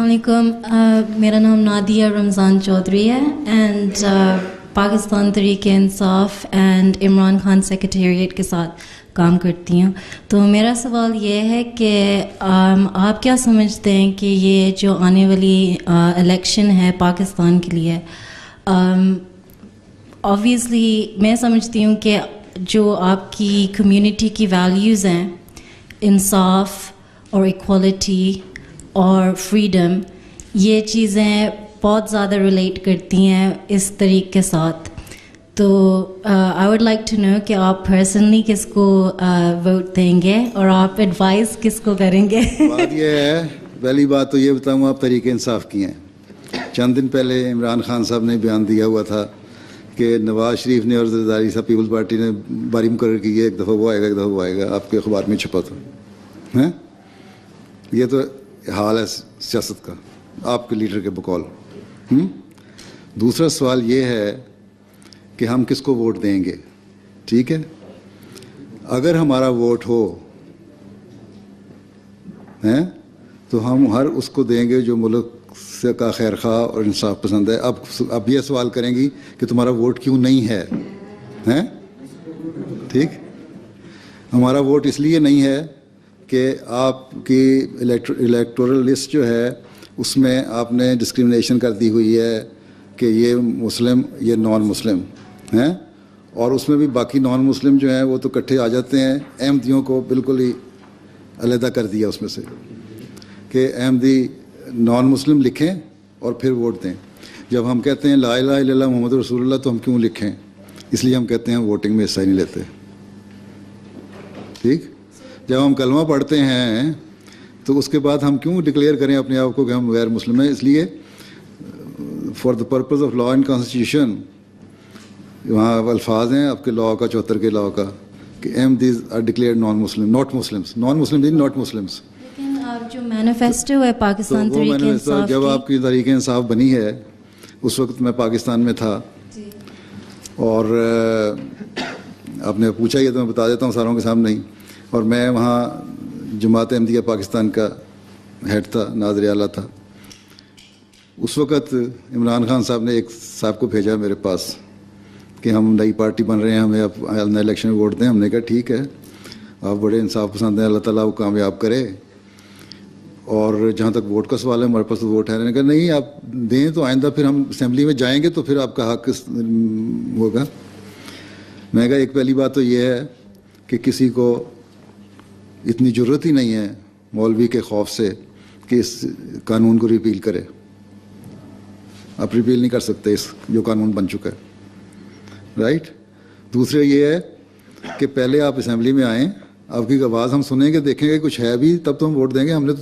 अस्सलामुअलैकुम, मेरा नाम नादिया रमज़ान चौधरी है and Pakistan Tehreek Insaf and Imran Khan secretariat के साथ काम करती हूँ. तो मेरा सवाल ये है कि आप क्या समझते हैं कि ये जो आने वाली इलेक्शन है पाकिस्तान के लिए, ऑब्वियसली मैं समझती हूँ कि जो आपकी कम्युनिटी की वैल्यूज़ हैं, इंसाफ और इक्वालिटी और फ्रीडम, ये चीज़ें बहुत ज़्यादा रिलेट करती हैं इस तरीक़े के साथ. तो I would like to know कि आप पर्सनली किसको वोट देंगे और आप एडवाइस किसको करेंगे. बात ये है, पहली बात तो ये बताऊँ, आप तहरीक इंसाफ की हैं. चंद दिन पहले इमरान खान साहब ने बयान दिया हुआ था कि नवाज़ शरीफ ने और ज़रदारी साहब पीपल्स पार्टी ने बारी मुकर्रर की है, एक दफ़ा वो आएगा एक दफ़ा वो आएगा. आपके अखबार में छपा था हैं. ये तो हाल है सियासत का, आपके लीडर के बकौल. दूसरा सवाल ये है कि हम किसको वोट देंगे. ठीक है, अगर हमारा वोट हो हैं तो हम हर उसको देंगे जो मुल्क से का खैर खा और इंसाफ पसंद है. अब ये सवाल करेंगी कि तुम्हारा वोट क्यों नहीं है, हैं? ठीक, हमारा वोट इसलिए नहीं है कि आपकी इलेक्टोरल लिस्ट जो है उसमें आपने डिस्क्रिमिनेशन कर दी हुई है कि ये मुस्लिम ये नॉन मुस्लिम हैं, और उसमें भी बाकी नॉन मुस्लिम जो हैं वो तो इकट्ठे आ जाते हैं. अहमदियों को बिल्कुल ही अलहदा कर दिया उसमें से कि अहमदी नॉन मुस्लिम लिखें और फिर वोट दें. जब हम कहते हैं ला इलाहा इल्लल्लाह मुहम्मद रसूलुल्लाह तो हम क्यों लिखें, इसलिए हम कहते हैं वोटिंग में हिस्सा ही नहीं लेते. ठीक, जब हम कलमा पढ़ते हैं तो उसके बाद हम क्यों डिक्लेयर करें अपने आप को कि हम गैर मुस्लिम हैं. इसलिए for the purpose of law and constitution वहाँ अल्फाज हैं आपके लॉ का 74 के लॉ का कि Ahmadis are declared non Muslim, not Muslims, non Muslim mean not Muslims. लेकिन जो मैनिफेस्टो है पाकिस्तान तो तहरीक इंसाफ, जब आपकी तहरीक इंसाफ बनी है उस वक्त मैं पाकिस्तान में था और आपने पूछा ही तो मैं बता देता हूँ सारों के सामने ही. और मैं वहाँ जमात अहमदिया पाकिस्तान का हेड था, नाज़िर आला था. उस वक़्त इमरान खान साहब ने एक साहब को भेजा मेरे पास कि हम नई पार्टी बन रहे हैं, हमें आप नए इलेक्शन में वोट दें. हमने कहा ठीक है, आप बड़े इंसाफ पसंद हैं, अल्लाह ताला वो कामयाब करे. और जहाँ तक वोट का सवाल है हमारे पास तो वोट है. मैंने कहा नहीं, आप दें तो आइंदा फिर हम असम्बली में जाएंगे तो फिर आपका हक होगा. मैं कहा एक पहली बात तो ये है कि किसी को इतनी ज़रूरत ही नहीं है मौलवी के खौफ से कि इस कानून को रिपील करे. आप रिपील नहीं कर सकते इस जो कानून बन चुका है, राइट. दूसरे ये है कि पहले आप असम्बली में आएँ, आपकी आवाज़ हम सुनेंगे, देखेंगे कुछ है भी तब तो हम वोट देंगे. हमने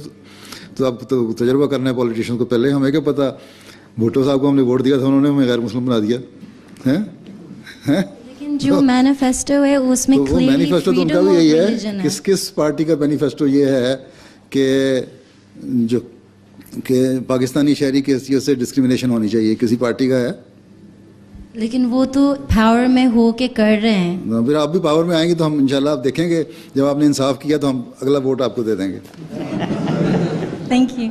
तो अब तो तजर्बा करना है पॉलिटिशियन को. पहले हमें क्या पता, भुट्टो साहब को हमने वोट दिया था, उन्होंने हमें गैर मुस्लिम बना दिया हैं. लेकिन जो मैनिफेस्टो है उसमें तो मैनिफेस्टो तो उनका भी यही है. किस पार्टी का मैनिफेस्टो ये है कि जो कि पाकिस्तानी शहरी की हैसियत से डिस्क्रिमिनेशन होनी चाहिए, किसी पार्टी का है? लेकिन वो तो पावर में हो के कर रहे हैं. फिर आप भी पावर में आएंगे तो हम इंशाल्लाह आप देखेंगे जब आपने इंसाफ किया तो हम अगला वोट आपको दे देंगे. Thank you.